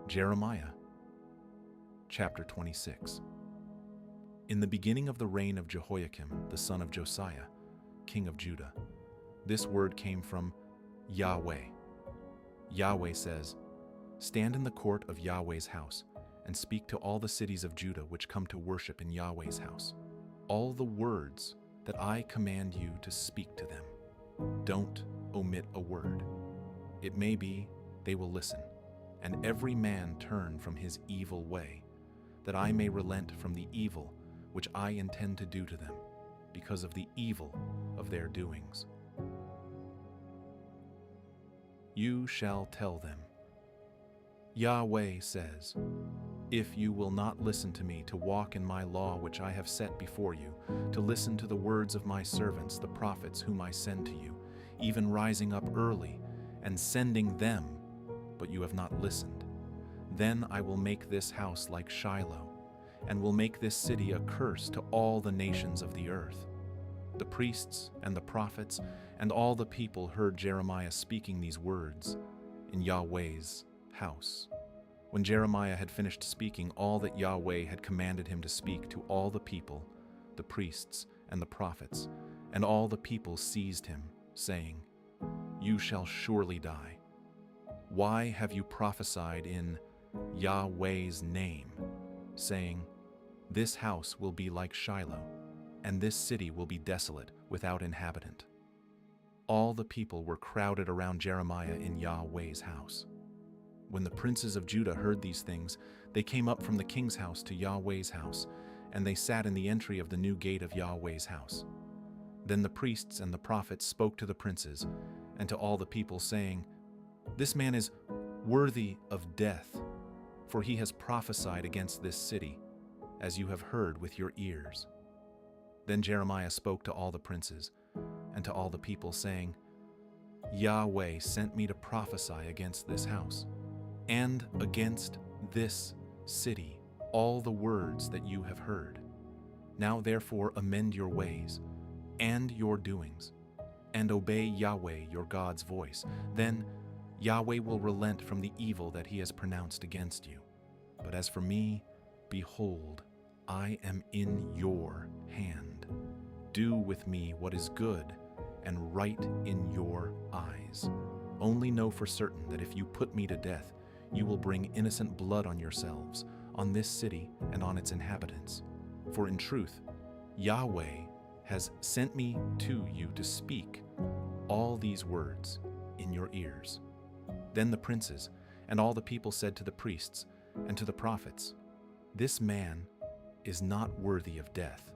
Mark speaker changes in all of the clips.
Speaker 1: Jeremiah, chapter 26. In the beginning of the reign of Jehoiakim, the son of Josiah, king of Judah, this word came from Yahweh. Yahweh says, "Stand in the court of Yahweh's house, and speak to all the cities of Judah which come to worship in Yahweh's house, all the words that I command you to speak to them. Don't omit a word. It may be they will listen, and every man turn from his evil way, that I may relent from the evil which I intend to do to them, because of the evil of their doings. You shall tell them, Yahweh says, if you will not listen to me to walk in my law which I have set before you, to listen to the words of my servants, the prophets whom I send to you, even rising up early and sending them, but you have not listened, then I will make this house like Shiloh, and will make this city a curse to all the nations of the earth." The priests and the prophets and all the people heard Jeremiah speaking these words in Yahweh's house. When Jeremiah had finished speaking all that Yahweh had commanded him to speak to all the people, the priests and the prophets, and all the people seized him, saying, "You shall surely die. Why have you prophesied in Yahweh's name, saying, this house will be like Shiloh, and this city will be desolate without inhabitant?" All the people were crowded around Jeremiah in Yahweh's house. When the princes of Judah heard these things, they came up from the king's house to Yahweh's house, and they sat in the entry of the new gate of Yahweh's house. Then the priests and the prophets spoke to the princes and to all the people, saying, "This man is worthy of death, for he has prophesied against this city, as you have heard with your ears." Then Jeremiah spoke to all the princes and to all the people, saying, "Yahweh sent me to prophesy against this house and against this city all the words that you have heard. Now therefore amend your ways and your doings, and obey Yahweh your God's voice. Then Yahweh will relent from the evil that he has pronounced against you. But as for me, behold, I am in your hand. Do with me what is good and right in your eyes. Only know for certain that if you put me to death, you will bring innocent blood on yourselves, on this city and on its inhabitants. For in truth, Yahweh has sent me to you to speak all these words in your ears." Then the princes and all the people said to the priests and to the prophets, "This man is not worthy of death,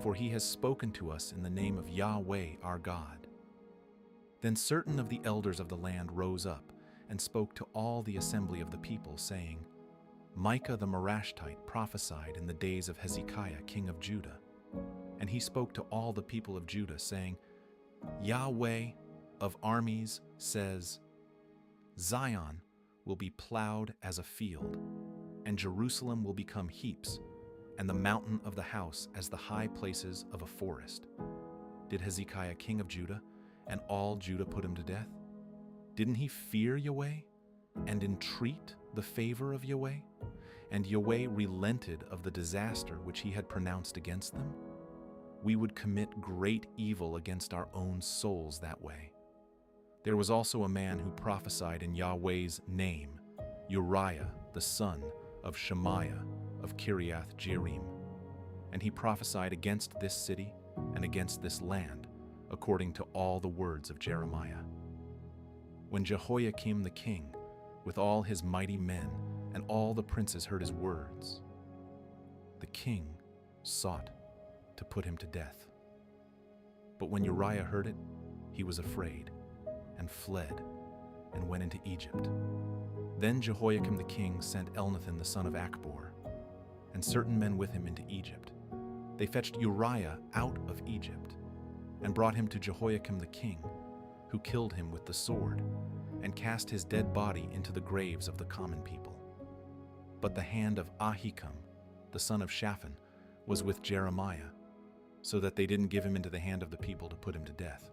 Speaker 1: for he has spoken to us in the name of Yahweh our God." Then certain of the elders of the land rose up and spoke to all the assembly of the people, saying, "Micah the Morashtite prophesied in the days of Hezekiah king of Judah. And he spoke to all the people of Judah, saying, Yahweh of armies says, Zion will be plowed as a field, and Jerusalem will become heaps, and the mountain of the house as the high places of a forest." Did Hezekiah king of Judah and all Judah put him to death? Didn't he fear Yahweh and entreat the favor of Yahweh? And Yahweh relented of the disaster which he had pronounced against them? We would commit great evil against our own souls that way. There was also a man who prophesied in Yahweh's name, Uriah the son of Shemaiah of Kiriath Jearim. And he prophesied against this city and against this land, according to all the words of Jeremiah. When Jehoiakim the king, with all his mighty men and all the princes heard his words, the king sought to put him to death. But when Uriah heard it, he was afraid and fled and went into Egypt. Then Jehoiakim the king sent Elnathan the son of Achbor and certain men with him into Egypt. They fetched Uriah out of Egypt and brought him to Jehoiakim the king, who killed him with the sword and cast his dead body into the graves of the common people. But the hand of Ahikam, the son of Shaphan, was with Jeremiah, so that they didn't give him into the hand of the people to put him to death.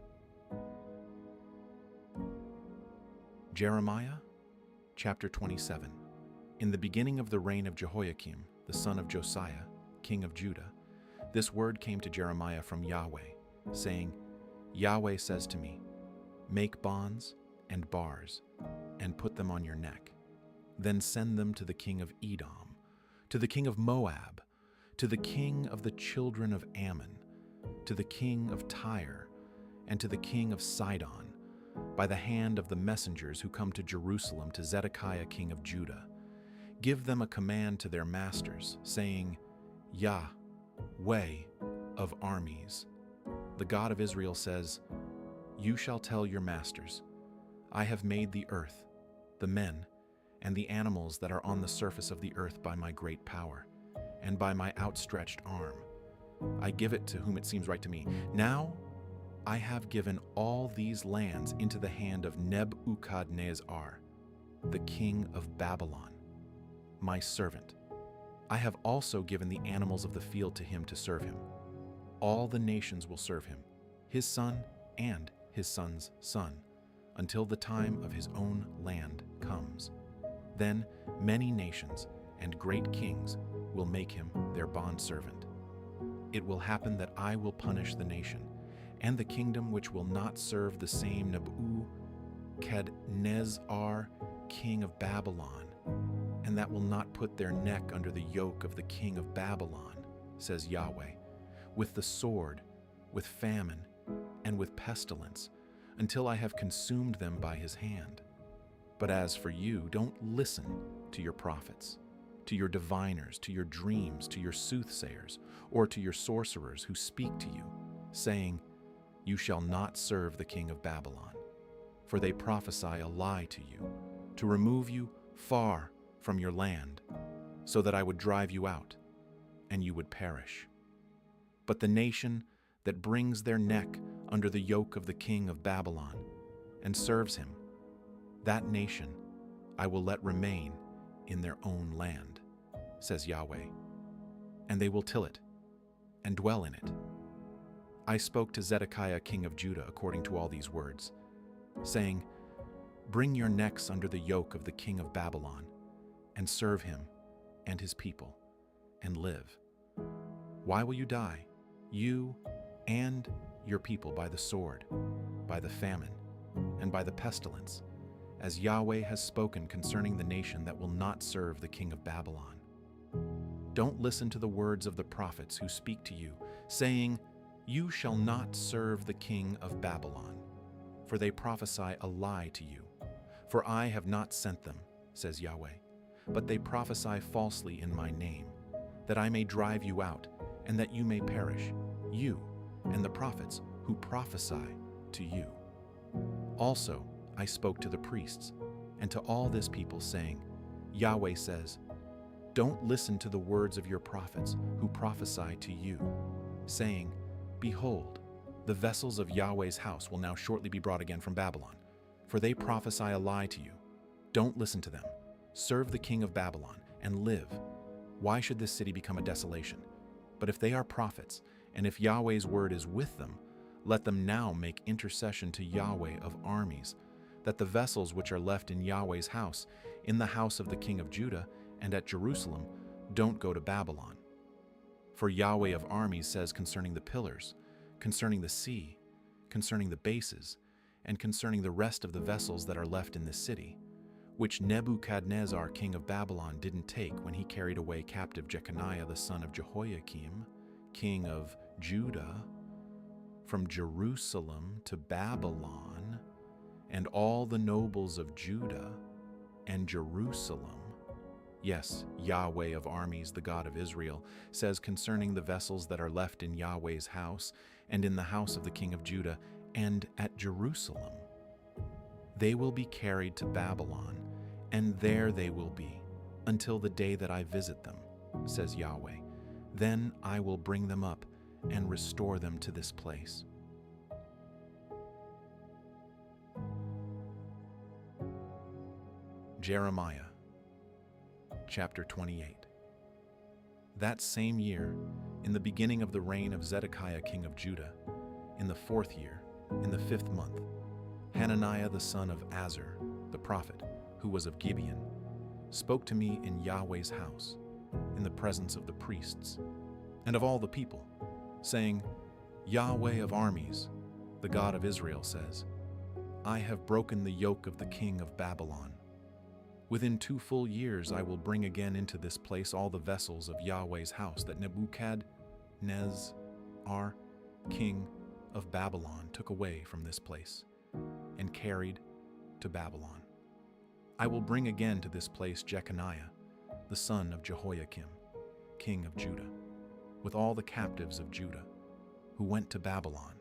Speaker 1: Jeremiah chapter 27. In the beginning of the reign of Jehoiakim, the son of Josiah, king of Judah, this word came to Jeremiah from Yahweh, saying, Yahweh says to me, make bonds and bars, and put them on your neck. Then send them to the king of Edom, to the king of Moab, to the king of the children of Ammon, to the king of Tyre, and to the king of Sidon, by the hand of the messengers who come to Jerusalem to Zedekiah king of Judah. Give them a command to their masters, saying, Yahweh of armies, the God of Israel says, you shall tell your masters, I have made the earth, the men, and the animals that are on the surface of the earth by my great power, and by my outstretched arm. I give it to whom it seems right to me. Now I have given all these lands into the hand of Nebuchadnezzar, the king of Babylon, my servant. I have also given the animals of the field to him to serve him. All the nations will serve him, his son and his son's son, until the time of his own land comes. Then many nations and great kings will make him their bondservant. It will happen that I will punish the nation and the kingdom which will not serve the same Nebuchadnezzar, king of Babylon, and that will not put their neck under the yoke of the king of Babylon, says Yahweh, with the sword, with famine, and with pestilence, until I have consumed them by his hand. But as for you, don't listen to your prophets, to your diviners, to your dreams, to your soothsayers, or to your sorcerers who speak to you, saying, you shall not serve the king of Babylon. For they prophesy a lie to you, to remove you far from your land, so that I would drive you out, and you would perish. But the nation that brings their neck under the yoke of the king of Babylon and serves him, that nation I will let remain in their own land, says Yahweh, and they will till it and dwell in it. I spoke to Zedekiah king of Judah according to all these words, saying, bring your necks under the yoke of the king of Babylon, and serve him and his people, and live. Why will you die, you and your people, by the sword, by the famine, and by the pestilence, as Yahweh has spoken concerning the nation that will not serve the king of Babylon? Don't listen to the words of the prophets who speak to you, saying, you shall not serve the king of Babylon, for they prophesy a lie to you. For I have not sent them, says Yahweh, but they prophesy falsely in my name, that I may drive you out, and that you may perish, you and the prophets who prophesy to you. Also I spoke to the priests and to all this people, saying, Yahweh says, don't listen to the words of your prophets who prophesy to you, saying, behold, the vessels of Yahweh's house will now shortly be brought again from Babylon, for they prophesy a lie to you. Don't listen to them. Serve the king of Babylon and live. Why should this city become a desolation? But if they are prophets, and if Yahweh's word is with them, let them now make intercession to Yahweh of armies, that the vessels which are left in Yahweh's house, in the house of the king of Judah, and at Jerusalem, don't go to Babylon. For Yahweh of armies says concerning the pillars, concerning the sea, concerning the bases, and concerning the rest of the vessels that are left in this city, which Nebuchadnezzar king of Babylon didn't take when he carried away captive Jeconiah the son of Jehoiakim, king of Judah, from Jerusalem to Babylon, and all the nobles of Judah and Jerusalem. Yes, Yahweh of armies, the God of Israel, says concerning the vessels that are left in Yahweh's house, and in the house of the king of Judah, and at Jerusalem. They will be carried to Babylon, and there they will be, until the day that I visit them, says Yahweh. Then I will bring them up and restore them to this place. Jeremiah, chapter 28. That same year, in the beginning of the reign of Zedekiah king of Judah, in the 4th year, in the 5th month, Hananiah the son of Azur, the prophet, who was of Gibeon, spoke to me in Yahweh's house, in the presence of the priests, and of all the people, saying, Yahweh of armies, the God of Israel says, I have broken the yoke of the king of Babylon. Within 2 full years I will bring again into this place all the vessels of Yahweh's house that Nebuchadnezzar, king of Babylon, took away from this place and carried to Babylon. I will bring again to this place Jeconiah, the son of Jehoiakim, king of Judah, with all the captives of Judah, who went to Babylon,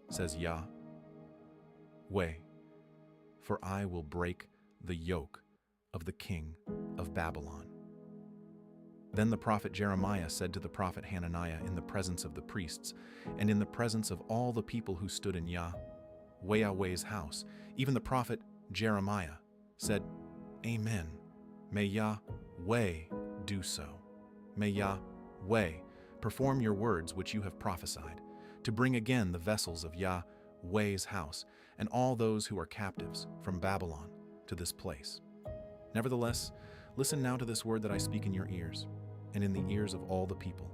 Speaker 1: says Yahweh, for I will break the yoke of the king of Babylon. Then the prophet Jeremiah said to the prophet Hananiah in the presence of the priests, and in the presence of all the people who stood in Yahweh's house, even the prophet Jeremiah said, Amen. May Yahweh do so. May Yahweh perform your words which you have prophesied, to bring again the vessels of Yahweh's house and all those who are captives from Babylon to this place. Nevertheless, listen now to this word that I speak in your ears, and in the ears of all the people.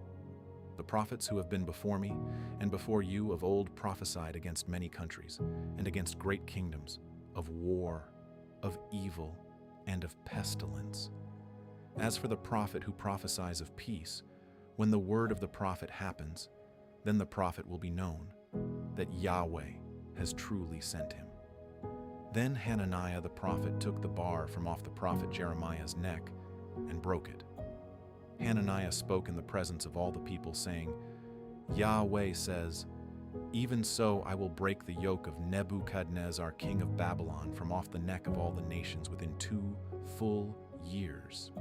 Speaker 1: The prophets who have been before me and before you of old prophesied against many countries, and against great kingdoms, of war, of evil, and of pestilence. As for the prophet who prophesies of peace, when the word of the prophet happens, then the prophet will be known that Yahweh has truly sent him. Then Hananiah the prophet took the bar from off the prophet Jeremiah's neck and broke it. Hananiah spoke in the presence of all the people, saying, Yahweh says, Even so I will break the yoke of Nebuchadnezzar, king of Babylon, from off the neck of all the nations within 2 full years.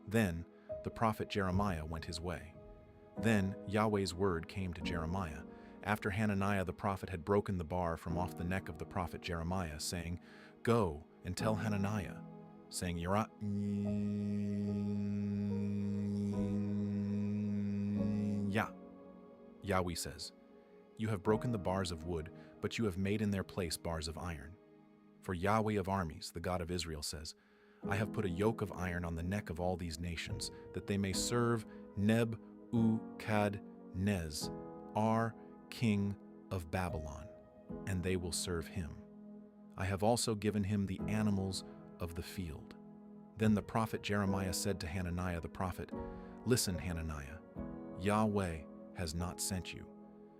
Speaker 1: Then the prophet Jeremiah went his way. Then Yahweh's word came to Jeremiah, after Hananiah the prophet had broken the bar from off the neck of the prophet Jeremiah, saying, Go and tell Hananiah, saying, Yahweh says, You have broken the bars of wood, but you have made in their place bars of iron. For Yahweh of armies, the God of Israel, says, I have put a yoke of iron on the neck of all these nations, that they may serve Nebuchadnezzar, king of Babylon, and they will serve him. I have also given him the animals of the field. Then the prophet Jeremiah said to Hananiah the prophet, Listen, Hananiah, Yahweh has not sent you,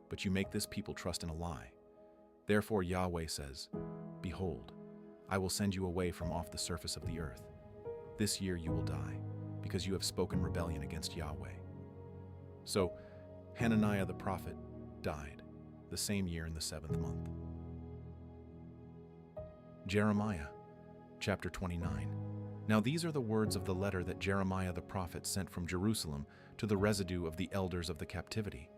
Speaker 1: but you make this people trust in a lie. Therefore Yahweh says, Behold, I will send you away from off the surface of the earth. This year you will die, because you have spoken rebellion against Yahweh. So Hananiah the prophet died the same year in the 7th month. Jeremiah, chapter 29. Now these are the words of the letter that Jeremiah the prophet sent from Jerusalem to the residue of the elders of the captivity,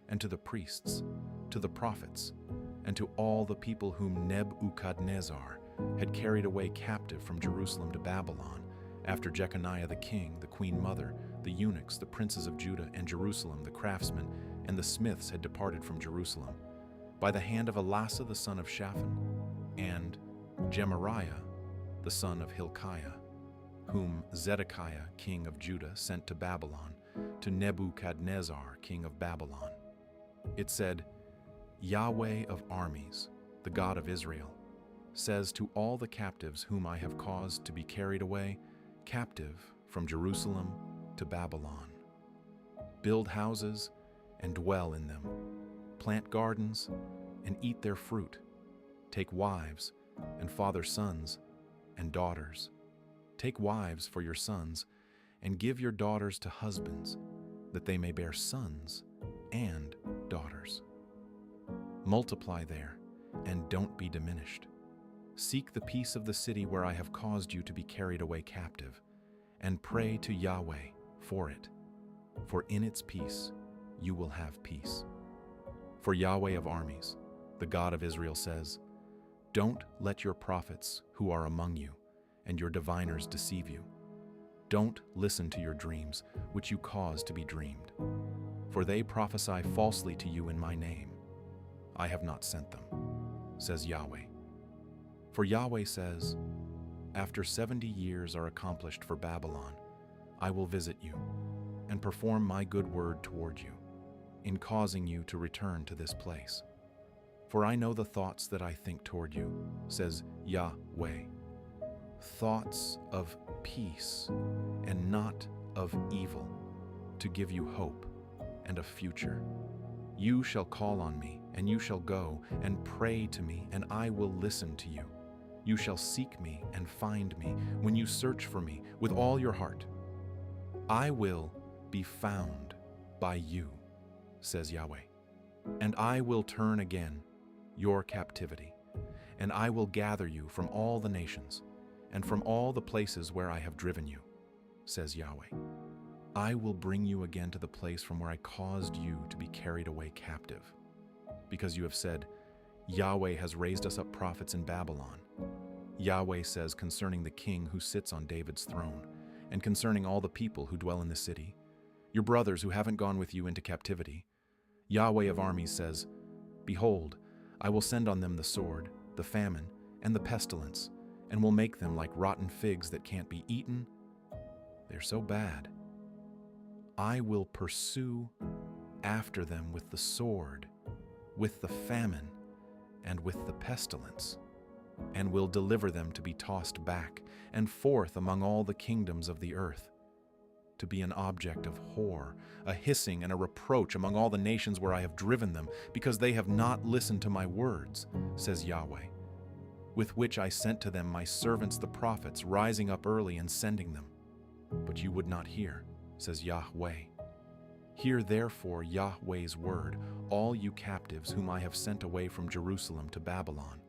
Speaker 1: and to the priests, to the prophets, and to all the people whom Nebuchadnezzar had carried away captive from Jerusalem to Babylon, after Jeconiah the king, the queen mother, the eunuchs, the princes of Judah and Jerusalem, the craftsmen, and the smiths had departed from Jerusalem, by the hand of Elasah the son of Shaphan, and Gemariah the son of Hilkiah, whom Zedekiah king of Judah sent to Babylon, to Nebuchadnezzar king of Babylon. It said, Yahweh of armies, the God of Israel, says to all the captives whom I have caused to be carried away, captive from Jerusalem to Babylon. Build houses and dwell in them. Plant gardens and eat their fruit. Take wives and father sons and daughters. Take wives for your sons and give your daughters to husbands, that they may bear sons and daughters. Multiply there and don't be diminished. Seek the peace of the city where I have caused you to be carried away captive, and pray to Yahweh for it, for in its peace you will have peace. For Yahweh of armies, the God of Israel, says, Don't let your prophets who are among you and your diviners deceive you. Don't listen to your dreams, which you cause to be dreamed, for they prophesy falsely to you in my name. I have not sent them, says Yahweh. For Yahweh says, after 70 years are accomplished for Babylon, I will visit you and perform my good word toward you, in causing you to return to this place. For I know the thoughts that I think toward you, says Yahweh, thoughts of peace and not of evil, to give you hope and a future. You shall call on me, and you shall go and pray to me, and I will listen to you. You shall seek me and find me when you search for me with all your heart. I will be found by you, says Yahweh, and I will turn again your captivity, and I will gather you from all the nations and from all the places where I have driven you, says Yahweh. I will bring you again to the place from where I caused you to be carried away captive, because you have said, Yahweh has raised us up prophets in Babylon. Yahweh says concerning the king who sits on David's throne, and concerning all the people who dwell in the city, your brothers who haven't gone with you into captivity, Yahweh of armies says, behold, I will send on them the sword, the famine, and the pestilence, and will make them like rotten figs that can't be eaten. They're so bad. I will pursue after them with the sword, with the famine, and with the pestilence, and will deliver them to be tossed back and forth among all the kingdoms of the earth, to be an object of horror, a hissing and a reproach among all the nations where I have driven them, because they have not listened to my words, says Yahweh, with which I sent to them my servants the prophets, rising up early and sending them. But you would not hear, says Yahweh. Hear therefore Yahweh's word, all you captives whom I have sent away from Jerusalem to Babylon.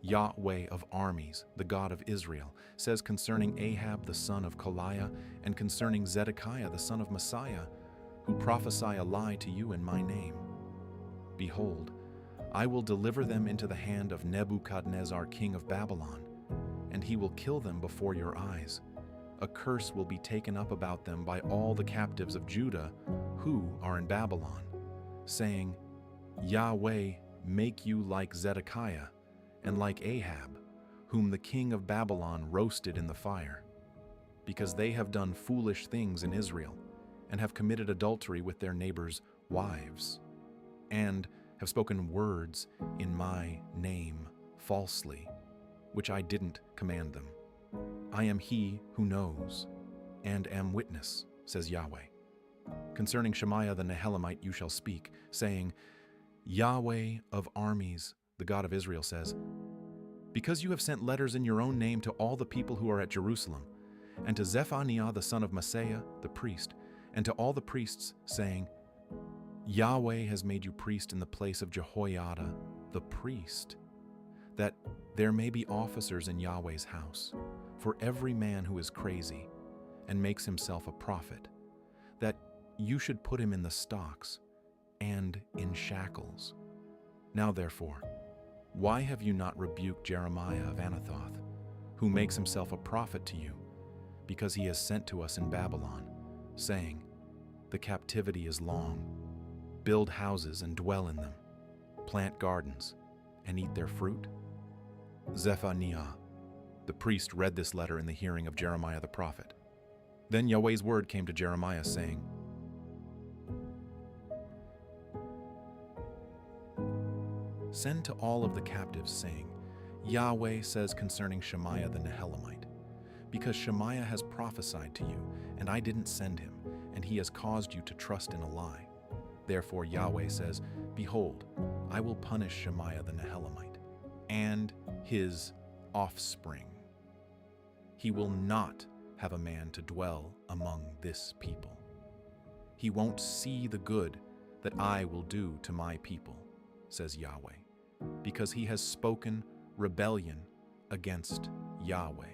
Speaker 1: Yahweh of armies, the God of Israel, says concerning Ahab the son of Koliah, and concerning Zedekiah the son of Messiah, who prophesy a lie to you in my name. Behold, I will deliver them into the hand of Nebuchadnezzar king of Babylon, and he will kill them before your eyes. A curse will be taken up about them by all the captives of Judah who are in Babylon, saying, Yahweh make you like Zedekiah and like Ahab, whom the king of Babylon roasted in the fire, because they have done foolish things in Israel, and have committed adultery with their neighbors' wives, and have spoken words in my name falsely, which I didn't command them. I am he who knows, and am witness, says Yahweh. Concerning Shemaiah the Nehelamite you shall speak, saying, Yahweh of armies, the God of Israel says, because you have sent letters in your own name to all the people who are at Jerusalem, and to Zephaniah the son of Maaseiah the priest, and to all the priests, saying, Yahweh has made you priest in the place of Jehoiada the priest, that there may be officers in Yahweh's house, for every man who is crazy and makes himself a prophet, that you should put him in the stocks and in shackles. Now therefore, why have you not rebuked Jeremiah of Anathoth, who makes himself a prophet to you, because he has sent to us in Babylon, saying, the captivity is long. Build houses and dwell in them, plant gardens and eat their fruit? Zephaniah, the priest, read this letter in the hearing of Jeremiah the prophet. Then Yahweh's word came to Jeremiah, saying, send to all of the captives, saying, Yahweh says concerning Shemaiah the Nehelamite, because Shemaiah has prophesied to you, and I didn't send him, and he has caused you to trust in a lie. Therefore Yahweh says, behold, I will punish Shemaiah the Nehelamite, and his offspring. He will not have a man to dwell among this people. He won't see the good that I will do to my people, says Yahweh, because he has spoken rebellion against Yahweh.